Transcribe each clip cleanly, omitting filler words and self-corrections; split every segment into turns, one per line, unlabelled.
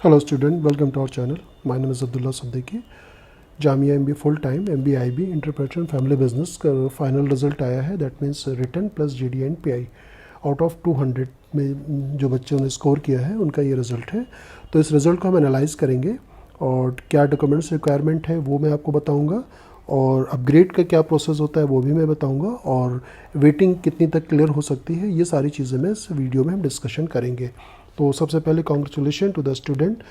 Hello student, welcome to our channel. My name is Abdullah Siddiqui. Jamia MBA full time MBA IB interpreter family business का final result आया है. That means written plus GD and PI out of 200 में जो बच्चों ने score किया है उनका ये रिज़ल्ट है. तो इस रिज़ल्ट को हम एनालाइज करेंगे और क्या डॉक्यूमेंट्स रिक्वायरमेंट है वो मैं आपको बताऊंगा, और अपग्रेड का क्या प्रोसेस होता है वो भी मैं बताऊंगा, और वेटिंग कितनी तक क्लियर हो सकती है ये सारी चीज़ें मैं इस वीडियो में हम डिस्कशन करेंगे. तो सबसे पहले congratulation to the student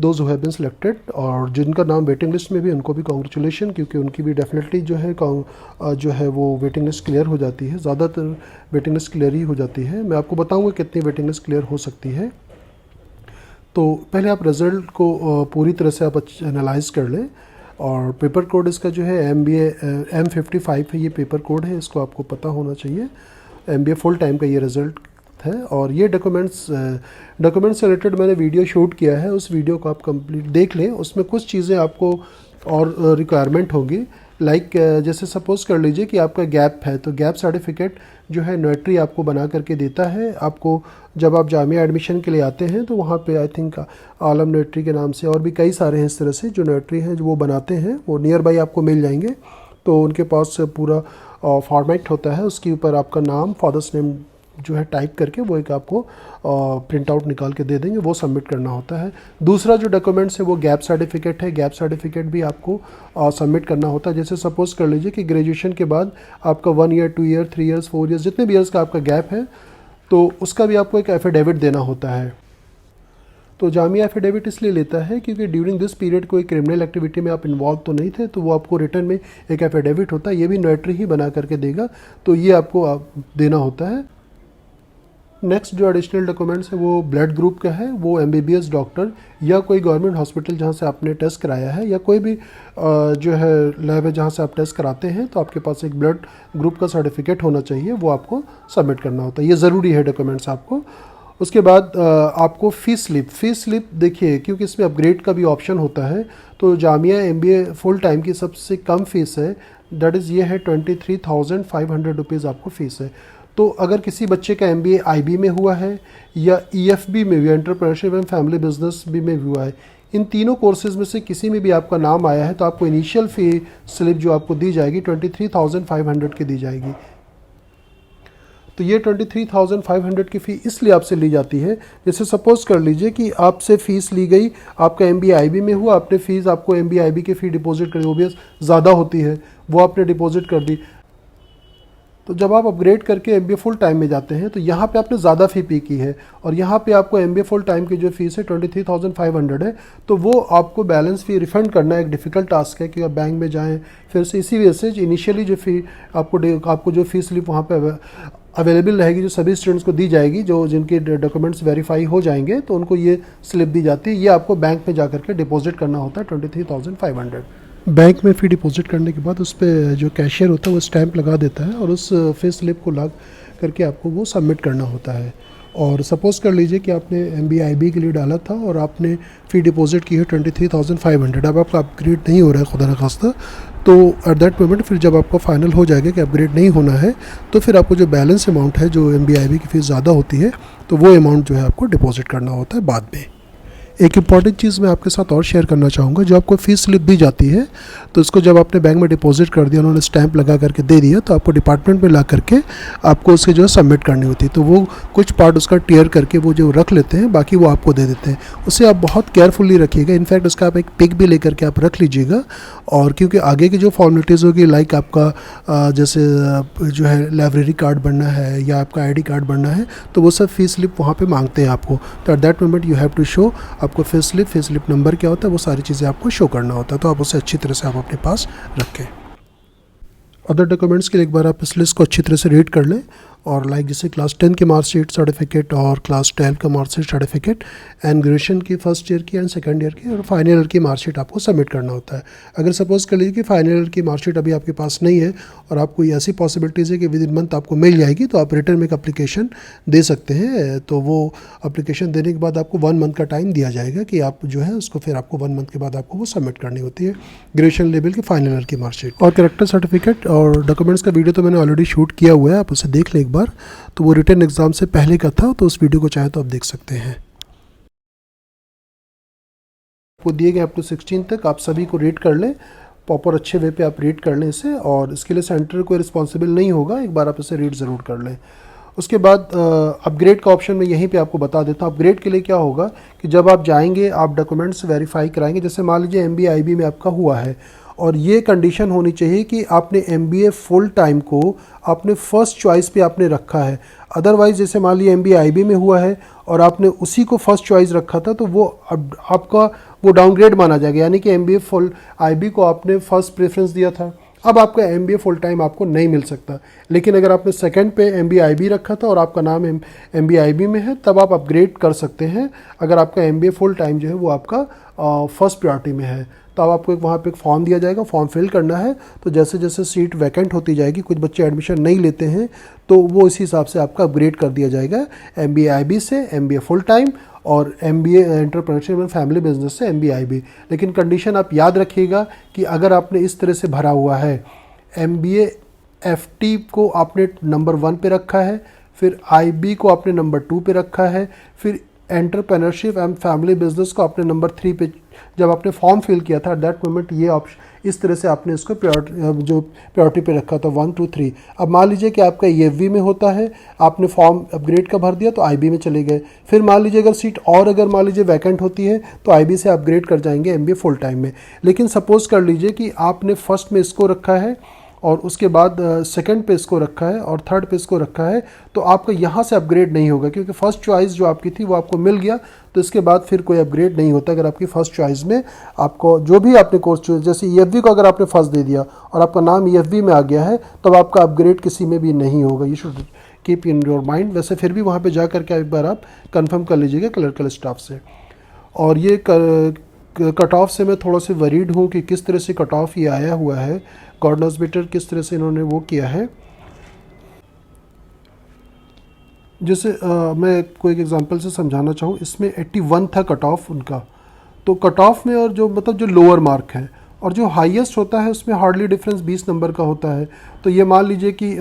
those who have been selected, और जिनका नाम वेटिंग लिस्ट में भी उनको भी कॉन्ग्रेचुलेशन, क्योंकि उनकी भी डेफिनेटली जो है वो वेटिंग लिस्ट क्लियर हो जाती है. ज़्यादातर वेटिंग लिस्ट क्लियर ही हो जाती है. मैं आपको बताऊंगा कितनी वेटिंग लिस्ट क्लियर हो सकती है. तो पहले आप रिज़ल्ट को पूरी तरह से आप एनालाइज कर लें. और पेपर कोड इसका जो है MBA M55 है, ये पेपर कोड है, इसको आपको पता होना चाहिए. MBA फुल टाइम का ये रिज़ल्ट है. और ये डॉक्यूमेंट्स से रिलेटेड मैंने वीडियो शूट किया है, उस वीडियो को आप कंप्लीट देख लें. उसमें कुछ चीज़ें आपको और रिक्वायरमेंट होगी. लाइक जैसे सपोज़ कर लीजिए कि आपका गैप है, तो गैप सर्टिफिकेट जो है नोटरी आपको बना करके देता है. आपको जब आप जामिया एडमिशन के लिए आते हैं तो वहाँ पे आई थिंक आलम नोटरी के नाम से और भी कई सारे हैं इस तरह से जो नोटरी हैं जो वो बनाते हैं, वो नियर बाई आपको मिल जाएंगे. तो उनके पास पूरा फॉर्मेट होता है, उसके ऊपर आपका नाम, फादर्स नेम जो है टाइप करके वो एक आपको प्रिंट आउट निकाल के दे देंगे, वो सबमिट करना होता है. दूसरा जो डॉक्यूमेंट्स है वो गैप सर्टिफिकेट है. गैप सर्टिफिकेट भी आपको सबमिट करना होता है. जैसे सपोज़ कर लीजिए कि ग्रेजुएशन के बाद आपका 1 ईयर 2 ईयर 3 ईयर्स 4 ईयर्स जितने भी ईयर्स का आपका गैप है, तो उसका भी आपको एक एफिडेविट देना होता है. तो जामिया एफिडेविट इसलिए लेता है क्योंकि ड्यूरिंग दिस पीरियड कोई क्रिमिनल एक्टिविटी में आप इन्वॉल्व तो नहीं थे, तो वो आपको रिटर्न में एक एफिडेविट होता है. ये भी नोटरी ही बना करके देगा, तो ये आपको देना होता है. नेक्स्ट जो एडिशनल डॉक्यूमेंट्स है वो ब्लड ग्रुप का है. वो MBBS डॉक्टर या कोई गवर्नमेंट हॉस्पिटल जहाँ से आपने टेस्ट कराया है, या कोई भी जो है लैब है जहाँ से आप टेस्ट कराते हैं, तो आपके पास एक ब्लड ग्रुप का सर्टिफिकेट होना चाहिए, वो आपको सबमिट करना होता है. ये ज़रूरी है डॉक्यूमेंट्स आपको. उसके बाद आपको फ़ीस स्लिप देखिए, क्योंकि इसमें अपग्रेड का भी ऑप्शन होता है. तो जामिया MBA फुल टाइम की सबसे कम फ़ीस है, दैट इज़ ये है 23,500 रुपीज़ आपको फ़ीस है. तो अगर किसी बच्चे का MBA IB में हुआ है या EFB में भी, एंटरप्रेन्योरशिप एंड फैमिली बिजनेस भी में भी हुआ है, इन तीनों कोर्सेज़ में से किसी में भी आपका नाम आया है, तो आपको इनिशियल फ़ी स्लिप जो आपको दी जाएगी 23,500 की दी जाएगी. तो ये 23,500 की फ़ी इसलिए आपसे ली जाती है, जैसे सपोज़ कर लीजिए कि आपसे फ़ीस ली गई, आपका MBA IB में हुआ, आपने फ़ीस आपको MBA IB की फ़ी डिपॉजिट करी, वो भी ज़्यादा होती है, वो आपने डिपॉजिट कर दी. तो जब आप अपग्रेड करके MBA फुल टाइम में जाते हैं तो यहाँ पे आपने ज़्यादा फ़ी पे की है, और यहाँ पे आपको MBA फुल टाइम की जो फ़ीस है 23,500 है, तो वो आपको बैलेंस फ़ी रिफ़ंड करना एक डिफ़िकल्ट टास्क है कि आप बैंक में जाएं फिर से. इसी वजह से इनिशियली जो फ़ी आपको जो फ़ी स्लिप वहाँ पे अवेलेबल रहेगी, जो सभी स्टूडेंट्स को दी जाएगी, जो जिनके डॉक्यूमेंट्स वेरीफाई हो जाएंगे, तो उनको ये स्लिप दी जाती है. ये आपको बैंक में जा करके डिपॉजिट करना होता है 23,500. बैंक में फ़ी डिपॉजिट करने के बाद उस पर जो कैशियर होता है वो स्टैंप लगा देता है, और उस फी स्लिप को ला करके आपको वो सबमिट करना होता है. और सपोज़ कर लीजिए कि आपने MBA IB के लिए डाला था और आपने फ़ी डिपॉजिट की है 23,500. अब आपका अपग्रेड नहीं हो रहा है खुदा न खास्ता, तो एट दैट मोमेंट फिर जब आपका फाइनल हो जाएगा कि अपग्रेड नहीं होना है, तो फिर आपको जो बैलेंस अमाउंट है, जो MBA IB की फ़ीस ज़्यादा होती है, तो वो अमाउंट जो है आपको डिपॉजिट करना होता है बाद में. एक इम्पॉर्टेंट चीज़ मैं आपके साथ और शेयर करना चाहूँगा, जो आपको फ़ीस स्लिप दी जाती है, तो इसको जब आपने बैंक में डिपॉजिट कर दिया, उन्होंने स्टैंप लगा करके दे दिया, तो आपको डिपार्टमेंट में ला करके आपको उसके जो है सबमिट करनी होती है. तो वो कुछ पार्ट उसका टियर करके वो जो रख लेते हैं, बाकी वो आपको दे देते हैं. उसे आप बहुत केयरफुली रखिएगा. इनफैक्ट उसका आप एक पिक भी ले करके आप रख लीजिएगा, और क्योंकि आगे की जो फॉर्मेलिटीज़ होगी, लाइक आपका जैसे जो है लाइब्रेरी कार्ड बनना है या आपका ID कार्ड बनना है, तो वो सब फ़ीस स्लिप वहाँ पे मांगते हैं आपको. तो at that moment you have to show आपको फीस स्लिप नंबर क्या होता है, वो सारी चीज़ें आपको शो करना होता है. तो आप उसे अच्छी तरह से आप अपने पास रखें. अदर डॉक्यूमेंट्स के लिए एक बार आप इस लिस्ट को अच्छी तरह से रीड कर लें, और लाइक जैसे क्लास 10 की मार्कशीट सर्टिफिकेट और क्लास 12 का मार्कशीट सर्टिफिकेट, एंड ग्रेजुएशन की फर्स्ट ईयर की एंड सेकंड ईयर की और फाइनल ईयर की मार्कशीट आपको सबमिट करना होता है. अगर सपोज़ कर लीजिए कि फाइनल ईयर की मार्कशीट अभी आपके पास नहीं है और आपको ऐसी पॉसिबिलिटीज़ है कि विद इन मंथ आपको मिल जाएगी, तो आप रिटर्न में एक अप्लीकेशन दे सकते हैं. तो वो अप्लीकेशन देने के बाद आपको 1 मंथ का टाइम दिया जाएगा कि आप जो है उसको फिर आपको 1 मंथ के बाद आपको वो सबमिट करनी होती है, ग्रेजुएशन लेवल की फाइनल ईयर की मार्कशीट. और कैरेक्टर सर्टिफिकेट और डॉक्यूमेंट्स का वीडियो तो मैंने ऑलरेडी शूट किया हुआ है, आप उसे देख लें एक बार. तो वो रिटन एग्ज़ाम से पहले का था, तो उस वीडियो को चाहे तो आप देख सकते हैं. आपको दिए गए अप टू 16 तक, आप सभी को रीड कर लें, प्रॉपर अच्छे वे पे आप रीड कर लें इसे, और इसके लिए सेंटर कोई रिस्पॉन्सिबल नहीं होगा, एक बार आप इसे रीड ज़रूर कर लें। उसके बाद अपग्रेड का ऑप्शन मैं यहीं पे आपको बता देता हूँ। अपग्रेड के लिए क्या होगा कि जब आप जाएंगे, आप डॉक्यूमेंट्स वेरीफाई कराएंगे, जैसे मान लीजिए MBA IB में आपका हुआ है, और ये कंडीशन होनी चाहिए कि आपने MBA फुल टाइम को आपने फर्स्ट चॉइस पे आपने रखा है। अदरवाइज़ जैसे मान लीजिए MBA IB में हुआ है और आपने उसी को फर्स्ट चॉइस रखा था, तो वो अब आपका वो डाउनग्रेड माना जाएगा, यानी कि MBA फुल IB को आपने फर्स्ट प्रेफरेंस दिया था, अब आपका MBA फुल टाइम आपको नहीं मिल सकता। लेकिन अगर आपने सेकंड पे MBA IB रखा था और आपका नाम MBA IB में है, तब आप अपग्रेड कर सकते हैं, अगर आपका MBA फुल टाइम जो है वो आपका फर्स्ट प्रायोरिटी में है। तो अब आपको वहाँ पे एक फॉर्म दिया जाएगा, फॉर्म फिल करना है। तो जैसे जैसे सीट वैकेंट होती जाएगी, कुछ बच्चे एडमिशन नहीं लेते हैं, तो वो इस हिसाब से आपका अपग्रेड कर दिया जाएगा, MBA IB से MBA फुल टाइम और MBA entrepreneurship and family business से MBA IB। लेकिन कंडीशन आप याद रखिएगा कि अगर आपने इस तरह से भरा हुआ है, MBA FT को आपने नंबर 1 पे रखा है, फिर IB को आपने नंबर 2 पे रखा है, फिर एंटरप्रेन्योरशिप एंड फैमिली बिजनेस को आपने नंबर 3 पे, जब आपने फॉर्म फिल किया था एट दैट मोमेंट, ये ऑप्शन इस तरह से आपने इसको प्रायोरिटी पे रखा था 1 2 3। अब मान लीजिए कि आपका EFV में होता है, आपने फॉर्म अपग्रेड का भर दिया तो IB में चले गए, फिर मान लीजिए अगर सीट और अगर मान लीजिए वैकेंट होती है तो IB से अपग्रेड कर जाएंगे MBA फुल टाइम में। लेकिन सपोज कर लीजिए कि आपने फर्स्ट में इसको रखा है और उसके बाद सेकंड पे इसको रखा है और थर्ड पे इसको रखा है, तो आपका यहाँ से अपग्रेड नहीं होगा, क्योंकि फर्स्ट चॉइस जो आपकी थी वो आपको मिल गया, तो इसके बाद फिर कोई अपग्रेड नहीं होता। अगर आपकी फर्स्ट चॉइस में आपको जो भी आपने कोर्स चूज, जैसे EFV को अगर आपने फर्स्ट दे दिया और आपका नाम EFV में आ गया है, तब आपका अपग्रेड किसी में भी नहीं होगा। ये should keep in your mind. वैसे फिर भी वहाँ पर जा करके एक बार आप कन्फर्म कर लीजिएगा क्लर्कल स्टाफ से। और ये कट ऑफ से मैं थोड़ा सा वरीड हूँ कि किस तरह से कट ऑफ ये आया हुआ है, गॉड नोज़ बेटर किस तरह से इन्होंने वो किया है। जैसे मैं कोई एक एग्जांपल से समझाना चाहूँ, इसमें 81 था कट ऑफ उनका, तो कट ऑफ में और जो मतलब जो लोअर मार्क है और जो हाईएस्ट होता है उसमें हार्डली डिफरेंस 20 नंबर का होता है। तो ये मान लीजिए कि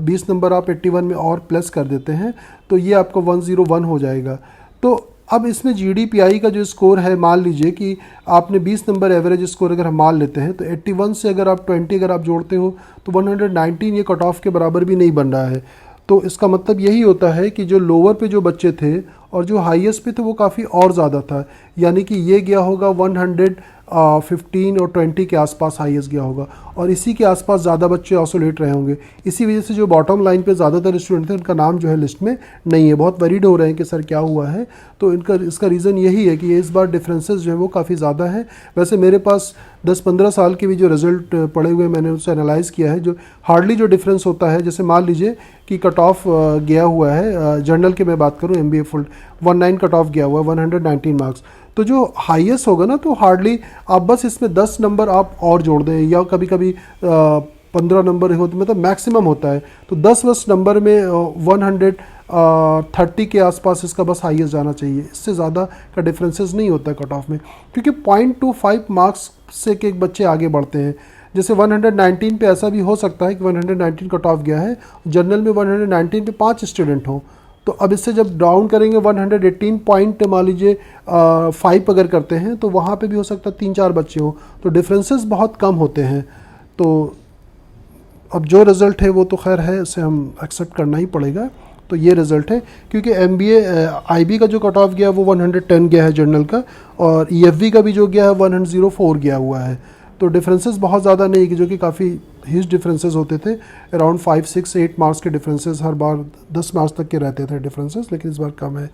20 नंबर आप 81 में और प्लस कर देते हैं तो ये आपका 101 हो जाएगा। तो अब इसमें GDPI का जो स्कोर है, मान लीजिए कि आपने 20 नंबर एवरेज स्कोर अगर हम मान लेते हैं, तो 81 से अगर आप 20 अगर आप जोड़ते हो तो 119 ये कट ऑफ के बराबर भी नहीं बन रहा है। तो इसका मतलब यही होता है कि जो लोअर पे जो बच्चे थे और जो हाईएस्ट पे थे वो काफ़ी और ज़्यादा था, यानी कि ये गया होगा 115 और 20 के आसपास हाईएस्ट गया होगा, और इसी के आसपास ज़्यादा बच्चे ऑसोलेट रहे होंगे। इसी वजह से जो बॉटम लाइन पे ज़्यादातर स्टूडेंट थे उनका नाम जो है लिस्ट में नहीं है। बहुत वरीड हो रहे हैं कि सर क्या हुआ है, तो इसका रीज़न यही है कि इस बार डिफरेंसेस जो है वो काफ़ी ज़्यादा है। वैसे मेरे पास 10-15 साल के भी जो रिज़ल्ट पड़े हुए मैंने उसे एनालाइज़ किया है, जो हार्डली जो डिफरेंस होता है, जैसे मान लीजिए कि कट ऑफ गया हुआ है, जनरल की मैं बात करूँ MBA फुल 19 कट ऑफ गया हुआ है, 119 मार्क्स, तो जो हाईएस्ट होगा ना, तो हार्डली आप बस इसमें 10 नंबर आप और जोड़ दें, या कभी कभी 15 नंबर होते, मतलब मैक्सिमम होता है, तो 10 नंबर में 130 के आसपास इसका बस हाईएस्ट जाना चाहिए। इससे ज़्यादा का डिफरेंसेस नहीं होता है कट ऑफ में, क्योंकि 0.25 मार्क्स से के एक बच्चे आगे बढ़ते हैं। जैसे 119 पे ऐसा भी हो सकता है कि 119 कट ऑफ गया है, जनरल में 119 पे 5 स्टूडेंट हों, तो अब इससे जब डाउन करेंगे 118 पॉइंट मान लीजिए 5 अगर करते हैं, तो वहाँ पे भी हो सकता है 3-4 बच्चे हों, तो डिफरेंसेस बहुत कम होते हैं। तो अब जो रिज़ल्ट है वो तो खैर है, इसे हम एक्सेप्ट करना ही पड़ेगा। तो ये रिज़ल्ट है, क्योंकि MBA IB का जो कट ऑफ गया वो 110 गया है जनरल का, और EFV का भी जो गया है 104 गया हुआ है। तो डिफरेंसेस बहुत ज़्यादा नहीं कि जो कि काफ़ी ह्यूज डिफरेंसेस होते थे, अराउंड 5, 6, 8 मार्क्स के डिफरेंसेस हर बार 10 मार्क्स तक के रहते थे डिफरेंसेस, लेकिन इस बार कम है।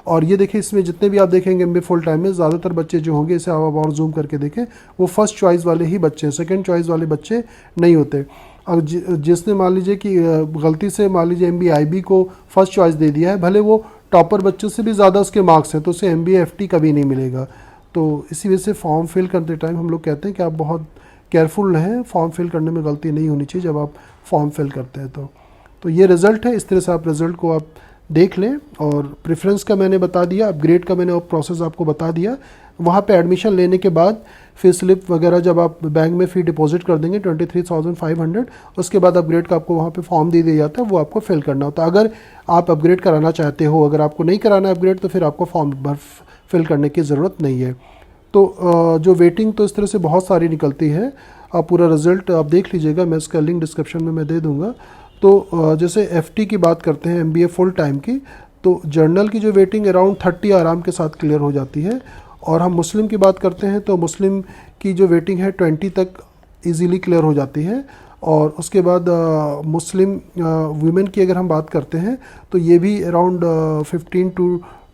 और ये देखिए, इसमें जितने भी आप देखेंगे MBA फुल टाइम में ज़्यादातर बच्चे जो होंगे, इसे आप और जूम करके देखें, वो फर्स्ट चॉइस वाले ही बच्चे हैं, सेकंड चॉइस वाले बच्चे नहीं होते। अब जिसने मान लीजिए कि गलती से मान लीजिए MBA IB को फर्स्ट चॉइस दे दिया है, भले वो टॉपर बच्चों से भी ज़्यादा उसके मार्क्स हैं, तो उसे MBA FT कभी नहीं मिलेगा। तो इसी वजह से फॉर्म फिल करते टाइम हम लोग कहते हैं कि आप बहुत केयरफुल रहें, फॉर्म फिल करने में गलती नहीं होनी चाहिए जब आप फॉर्म फिल करते हैं। तो ये रिज़ल्ट है, इस तरह से आप रिज़ल्ट को आप देख लें। और प्रेफरेंस का मैंने बता दिया, अपग्रेड का मैंने प्रोसेस आपको बता दिया। वहाँ पे एडमिशन लेने के बाद फी स्लिप वगैरह जब आप बैंक में फ़ी डिपॉजिट कर देंगे 23,500, उसके बाद अपग्रेड का आपको वहाँ पे फॉर्म दे दिया जाता है, वो आपको फिल करना होता है। अगर आप अपग्रेड कराना चाहते हो, अगर आपको नहीं कराना है अपग्रेड, तो फिर आपको फॉर्म फिल करने की ज़रूरत नहीं है। तो जो वेटिंग तो इस तरह से बहुत सारी निकलती है। आप पूरा रिज़ल्ट आप देख लीजिएगा, मैं इसका लिंक डिस्क्रिप्शन में मैं दे दूँगा। तो जैसे एफटी की बात करते हैं एमबीए फुल टाइम की, तो जर्नल की जो वेटिंग अराउंड 30 आराम के साथ क्लियर हो जाती है। और हम मुस्लिम की बात करते हैं तो मुस्लिम की जो वेटिंग है 20 तक इजीली क्लियर हो जाती है। और उसके बाद मुस्लिम वीमेन की अगर हम बात करते हैं तो ये भी अराउंड 15 to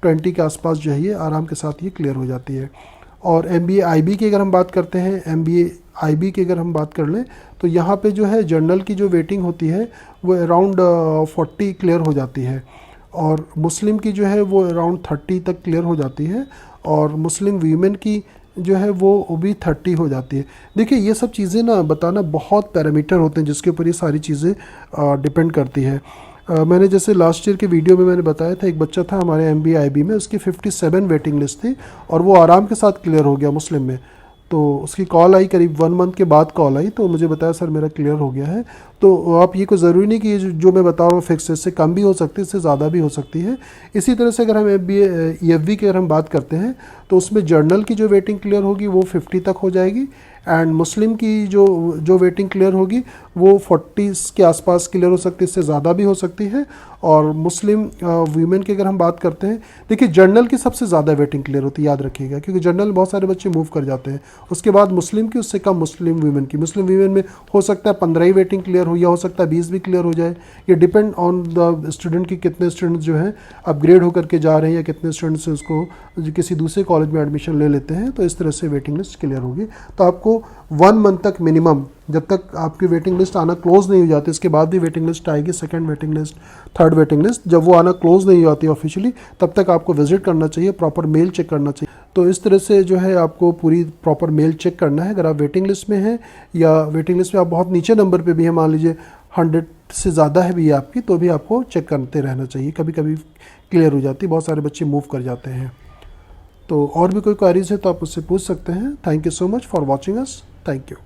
20 के आसपास जो है ये आराम के साथ ये क्लियर हो जाती है। और MBA IB की अगर हम बात करते हैं, MBA IB की अगर हम बात कर लें तो यहाँ पे जो है जर्नल की जो वेटिंग होती है वो अराउंड 40 क्लियर हो जाती है। और मुस्लिम की जो है वो अराउंड 30 तक क्लियर हो जाती है। और मुस्लिम वीमेन की जो है वो भी 30 हो जाती है। देखिए ये सब चीज़ें ना बताना बहुत पैरामीटर होते हैं जिसके ऊपर ये सारी चीज़ें डिपेंड करती है। मैंने जैसे लास्ट ईयर के वीडियो में मैंने बताया था, एक बच्चा था हमारे MBA IB में, उसकी 57 वेटिंग लिस्ट थी और वो आराम के साथ क्लियर हो गया मुस्लिम में। तो उसकी कॉल आई, करीब 1 मंथ के बाद कॉल आई, तो मुझे बताया सर मेरा क्लियर हो गया है। तो आप ये कोई ज़रूरी नहीं कि ये जो मैं बता रहा हूँ फिक्स, इससे कम भी हो सकती है, इससे ज़्यादा भी हो सकती है। इसी तरह से अगर हम MBA EFV की अगर हम बात करते हैं तो उसमें जर्नल की जो वेटिंग क्लियर होगी वो 50 तक हो जाएगी। एंड मुस्लिम की जो वेटिंग क्लियर होगी वो 40 के आसपास क्लियर हो सकती है, इससे ज़्यादा भी हो सकती है। और मुस्लिम वीमेन की अगर हम बात करते हैं, देखिए जर्नल की सबसे ज़्यादा वेटिंग क्लियर होती है, याद रखिएगा, क्योंकि जर्नल बहुत सारे बच्चे मूव कर जाते हैं। उसके बाद मुस्लिम की, उससे कम मुस्लिम वीमेन की। मुस्लिम वीमेन में हो सकता है 15 ही वेटिंग क्लियर हो, या हो सकता है 20 भी क्लियर हो जाए। ये डिपेंड ऑन द स्टूडेंट की कितने स्टूडेंट्स जो हैं अपग्रेड होकर के जा रहे हैं या कितने स्टूडेंट्स उसको किसी दूसरे कॉलेज में एडमिशन ले लेते हैं। तो इस तरह से वेटिंग लिस्ट क्लियर होगी। तो आपको 1 मंथ तक मिनिमम, जब तक आपकी वेटिंग लिस्ट आना क्लोज नहीं हो जाती, इसके बाद भी वेटिंग लिस्ट आएगी, second waiting list, third waiting list, जब वो आना क्लोज नहीं हो जाती ऑफिशियली, तब तक आपको विजिट करना चाहिए, प्रॉपर मेल चेक करना चाहिए। तो इस तरह से जो है आपको पूरी प्रॉपर मेल चेक करना है। अगर आप वेटिंग लिस्ट में हैं या वेटिंग लिस्ट में आप बहुत नीचे नंबर पे भी हैं, मान लीजिए 100 से ज़्यादा है भी आपकी, तो भी आपको चेक करते रहना चाहिए। कभी कभी क्लियर हो जाती है, बहुत सारे बच्चे मूव कर जाते हैं। तो और भी कोई क्वेरीज है तो आप उससे पूछ सकते हैं। Thank you so much for watching us. Thank you.